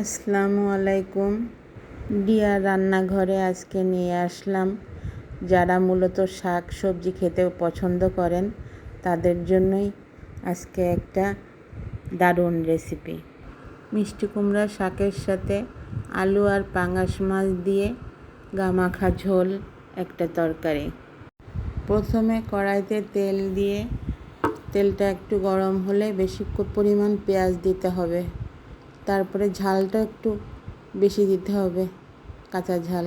আসসালামু আলাইকুম। ডিয়া রান্নাঘরে আজকে নিয়ে আসলাম যারা মূলত শাক সবজি খেতে পছন্দ করেন তাদের জন্যই আজকে একটা দারুণ রেসিপি। মিষ্টি কুমড়া শাকের সাথে আলু আর পাঙ্গাস মাছ দিয়ে গামাখা ঝোল একটা তরকারি। প্রথমে কড়াইতে তেল দিয়ে তেলটা একটু গরম হলে বেশি পরিমাণ পেঁয়াজ দিতে হবে। তারপরে ঝালটা একটু বেশি দিতে হবে, কাঁচা ঝাল।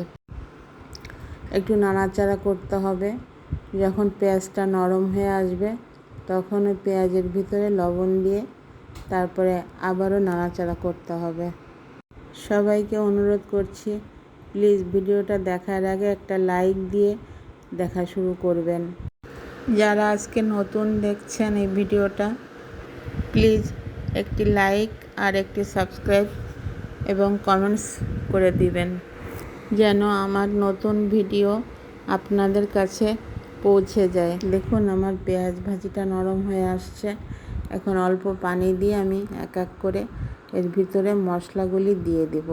একটু নাড়াচাড়া করতে হবে। যখন পেঁয়াজটা নরম হয়ে আসবে তখন ওই পেঁয়াজের ভিতরে লবণ দিয়ে তারপরে আবারও নাড়াচাড়া করতে হবে। সবাইকে অনুরোধ করছি, প্লিজ ভিডিওটা দেখার আগে একটা লাইক দিয়ে দেখা শুরু করবেন। যারা আজকে নতুন দেখছেন এই ভিডিওটা, প্লিজ একটি লাইক আর একটি সাবস্ক্রাইব এবং কমেন্টস করে দিবেন যেন আমার নতুন ভিডিও আপনাদের কাছে পৌঁছে যায়। দেখুন আমার পেঁয়াজ ভাজিটা নরম হয়ে আসছে। এখন অল্প পানি দিয়ে আমি এক এক করে এর ভিতরে মশলাগুলি দিয়ে দেব।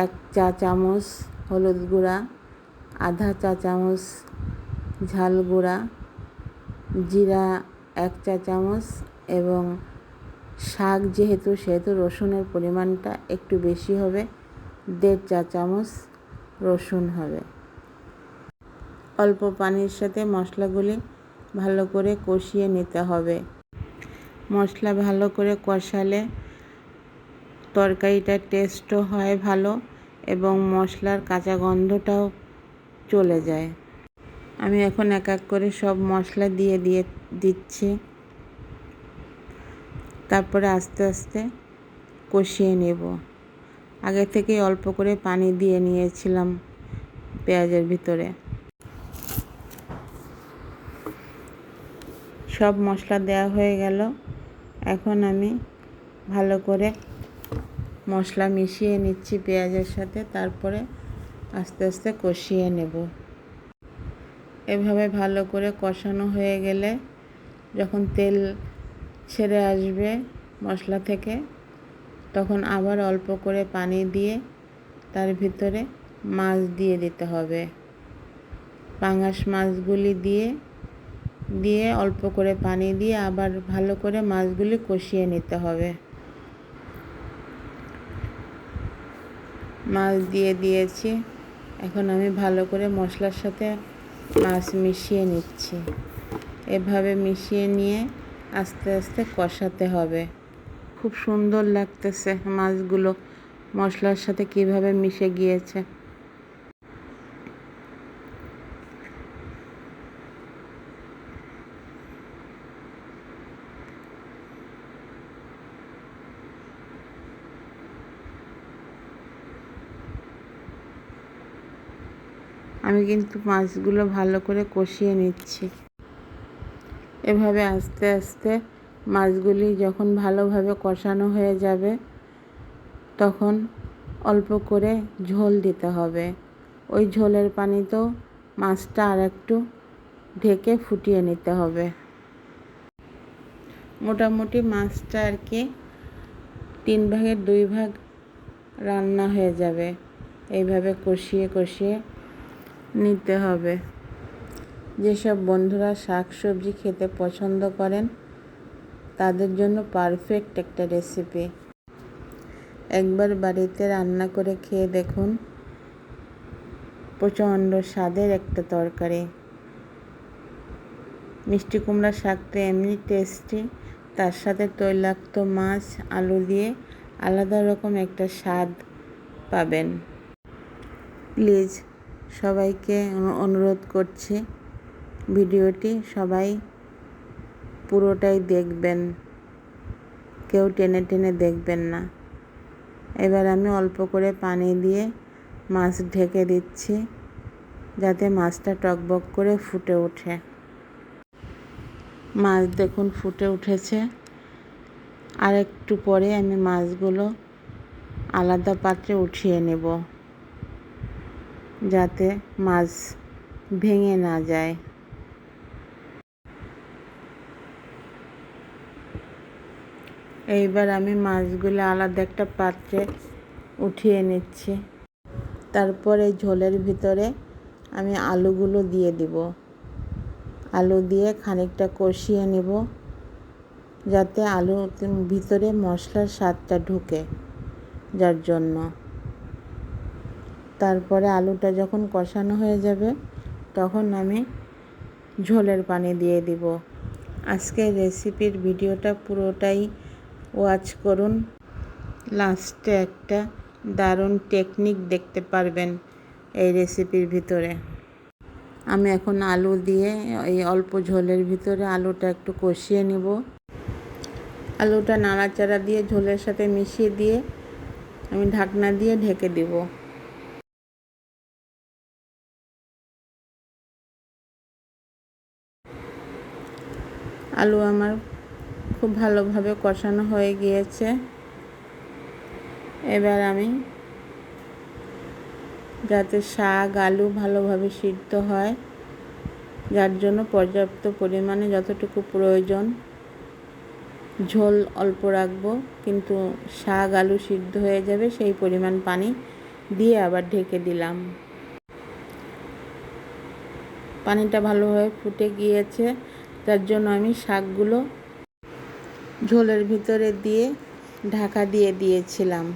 1 চা চামচ হলুদ গুঁড়া, আধা চা চামচ ঝাল গুঁড়া, জিরা 1 চা চামচ এবং শাক সেহেতু রসুনের পরিমাণটা একটু বেশি হবে, 1.5 চা চামচ রসুন হবে। অল্প পানির সাথে মশলাগুলি ভালো করে কষিয়ে নিতে হবে। মশলা ভালো করে কষালে তরকারিটার টেস্টও হয় ভালো এবং মশলার কাঁচা গন্ধটাও চলে যায়। আমি এখন এক এক করে সব মশলা দিয়ে দিচ্ছি। তারপরে আস্তে আস্তে কষিয়ে নেব। আগে থেকে অল্প করে পানি দিয়ে নিয়েছিলাম পেঁয়াজের ভিতরে। সব মশলা দেওয়া হয়ে গেল। এখন আমি ভালো করে মশলা মিশিয়ে নিচ্ছি পেঁয়াজের সাথে, তারপরে আস্তে আস্তে কষিয়ে নেব। এভাবে ভালো করে কষানো হয়ে গেলে যখন তেল ছেড়ে আসবে মশলা থেকে, তখন আবার অল্প করে পানি দিয়ে তার ভিতরে মাছ দিয়ে দিতে হবে। পাঙ্গাস মাছগুলি দিয়ে অল্প করে পানি দিয়ে আবার ভালো করে মাছগুলি কষিয়ে নিতে হবে। মাছ দিয়ে দিয়েছি। এখন আমি ভালো করে মশলার সাথে মাছ মিশিয়ে নিচ্ছি। এভাবে মিশিয়ে নিয়ে আস্তে আস্তে কষাতে হবে। খুব সুন্দর লাগতেছে মাছগুলো মশলার সাথে কিভাবে মিশে গিয়েছে। আমি কিন্তু মাছগুলো ভালো করে কষিয়ে নিচ্ছি। এভাবে আস্তে আস্তে মাছগুলি যখন ভালোভাবে কষানো হয়ে যাবে তখন অল্প করে ঝোল দিতে হবে। ওই ঝোলের পানিতেও মাছটা আর একটু ঢেকে ফুটিয়ে নিতে হবে। মোটামুটি মাছটা আর কি 3 ভাগের 2 ভাগ রান্না হয়ে যাবে। এইভাবে কষিয়ে কষিয়ে নিতে হবে। যেসব বন্ধুরা শাক সবজি খেতে পছন্দ করেন তাদের জন্য পারফেক্ট একটা রেসিপি। একবার বাড়িতে রান্না করে খেয়ে দেখুন, প্রচণ্ড স্বাদের একটা তরকারি। মিষ্টি কুমড়া শাকটা এমনি টেস্টি, তার সাথে তৈলাক্ত মাছ আলু দিয়ে আলাদা রকম একটা স্বাদ পাবেন। প্লিজ সবাইকে অনুরোধ করছি, ভিডিওটি সবাই পুরোটাই দেখবেন, কেউ টেনে টেনে দেখবেন না। এবার আমি অল্প করে পানি দিয়ে মাছ ঢেকে দিচ্ছি যাতে মাছটা টকবক করে ফুটে ওঠে। মাছ দেখুন ফুটে উঠেছে। আর একটু পরে আমি মাছগুলো আলাদা পাত্রে উঠিয়ে নেব যাতে মাছ ভেঙে না যায়। এইবার আমি মাছগুলো আলাদা একটা পাত্রে উঠিয়ে নিচ্ছি। তারপর এই ঝোলের ভিতরে আমি আলুগুলো দিয়ে দিব। আলু দিয়ে খানিকটা কষিয়ে নেব, যাতে আলুর ভিতরে মশলার স্বাদটা ঢুকে, যার জন্য। তারপরে আলুটা যখন কষানো হয়ে যাবে তখন আমি ঝোলের পানি দিয়ে দিব। আজকের রেসিপির ভিডিওটা পুরোটাই ওয়াচ করুন। লাস্টে একটা দারুণ টেকনিক দেখতে পারবেন এই রেসিপির ভিতরে। আমি এখন আলু দিয়ে এই অল্প ঝোলের ভিতরে আলুটা একটু কষিয়ে নিব। আলুটা নাড়াচাড়া দিয়ে ঝোলের সাথে মিশিয়ে দিয়ে আমি ঢাকনা দিয়ে ঢেকে দিব। আলু আমার খুব ভালোভাবে কষানো হয়ে গিয়েছে। এবার আমি, যাতে শাক আলু ভালোভাবে সিদ্ধ হয়, যার জন্য পর্যাপ্ত পরিমাণে যতটুকু প্রয়োজন ঝোল অল্প রাখবো, কিন্তু শাক আলু সিদ্ধ হয়ে যাবে সেই পরিমাণ পানি দিয়ে আবার ঢেকে দিলাম। পানিটা ভালোভাবে ফুটে গিয়েছে, যার জন্য আমি শাকগুলো ঝোলের ভিতরে দিয়ে ঢাকা দিয়ে দিয়েছিলাম।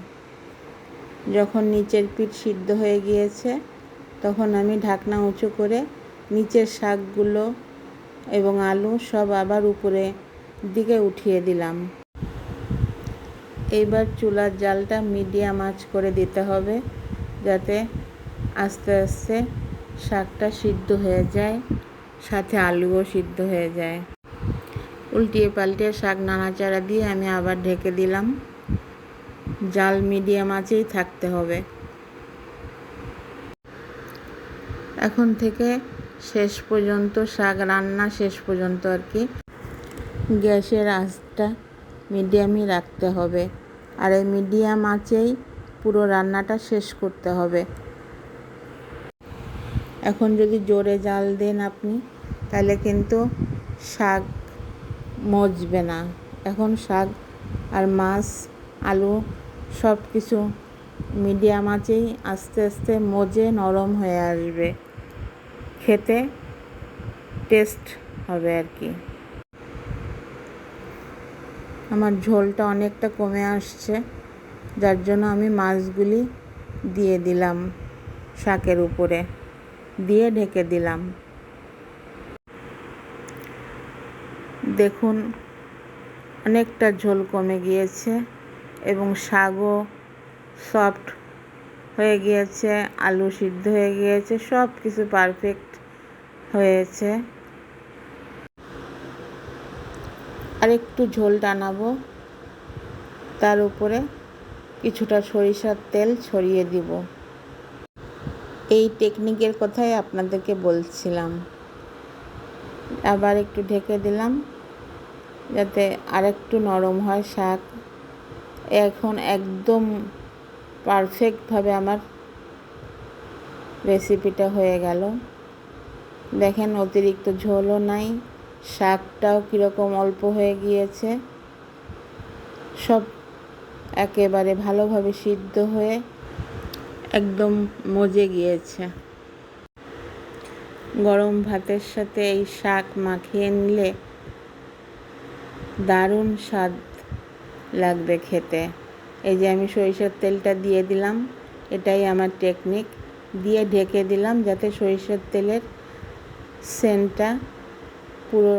যখন নিচের পিঠ সিদ্ধ হয়ে গিয়েছে তখন আমি ঢাকনা উঁচু করে নিচের শাকগুলো এবং আলু সব আবার উপরে দিকে উঠিয়ে দিলাম। এইবার চুলার জালটা মিডিয়াম আঁচ করে দিতে হবে, যাতে আস্তে আস্তে শাকটা সিদ্ধ হয়ে যায়, সাথে আলুও সিদ্ধ হয়ে যায়। উল্টিয়ে পাল্টিয়ে শাক নাড়াচাড়া দিয়ে আমি আবার ঢেকে দিলাম। জাল মিডিয়াম আঁচেই থাকতে হবে। এখন থেকে শেষ পর্যন্ত শাক রান্না শেষ পর্যন্ত আর কি গ্যাসের আঁচটা মিডিয়ামই রাখতে হবে, আর এই মিডিয়াম আঁচেই পুরো রান্নাটা শেষ করতে হবে। এখন যদি জোরে জাল দেন আপনি, তাহলে কিন্তু শাক মজবে না। এখন শাক আর মাছ আলু সব কিছু মিডিয়াম আঁচেই আস্তে আস্তে মজে নরম হয়ে আসবে, খেতে টেস্ট হবে আর কি। আমার ঝোলটা অনেকটা কমে আসছে, যার জন্য আমি মাছগুলি দিয়ে দিলাম শাকের উপরে, দিয়ে ঢেকে দিলাম। দেখুন অনেকটা ঝোল কমে গিয়েছে এবং শাকও সফট হয়ে গিয়েছে, আলু সিদ্ধ হয়ে গিয়েছে, সব কিছু পারফেক্ট হয়েছে। আর একটু ঝোল টানাবো, তার উপরে কিছুটা সরিষার তেল ছড়িয়ে দিব। এই টেকনিকের কথাই আপনাদেরকে বলছিলাম। আবার একটু ঢেকে দিলাম যাতে আরেকটু নরম হয় শাক। এখন একদম পারফেক্টভাবে আমার রেসিপিটা হয়ে গেল। দেখেন অতিরিক্ত ঝোলও নাই, শাকটাও কীরকম অল্প হয়ে গিয়েছে, সব একেবারে ভালোভাবে সিদ্ধ হয়ে একদম মজে গিয়েছে। গরম ভাতের সাথে এই শাক মাখিয়ে নিলে দারুণ স্বাদ লাগবে খেতে। এই যে আমি সরিষার তেলটা দিয়ে দিলাম, এটাই আমার টেকনিক। দিয়ে ঢেকে দিলাম যাতে সরিষার তেলের সেন্টটা পুরো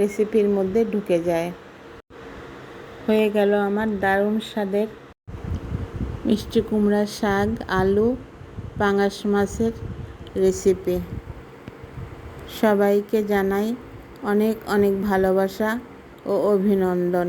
রেসিপির মধ্যে ঢুকে যায়। হয়ে গেল আমার দারুণ স্বাদের মিষ্টি কুমড়ার শাক আলু পাঙাশ মাছের রেসিপি। সবাইকে জানাই অনেক অনেক ভালোবাসা ও অভিনন্দন।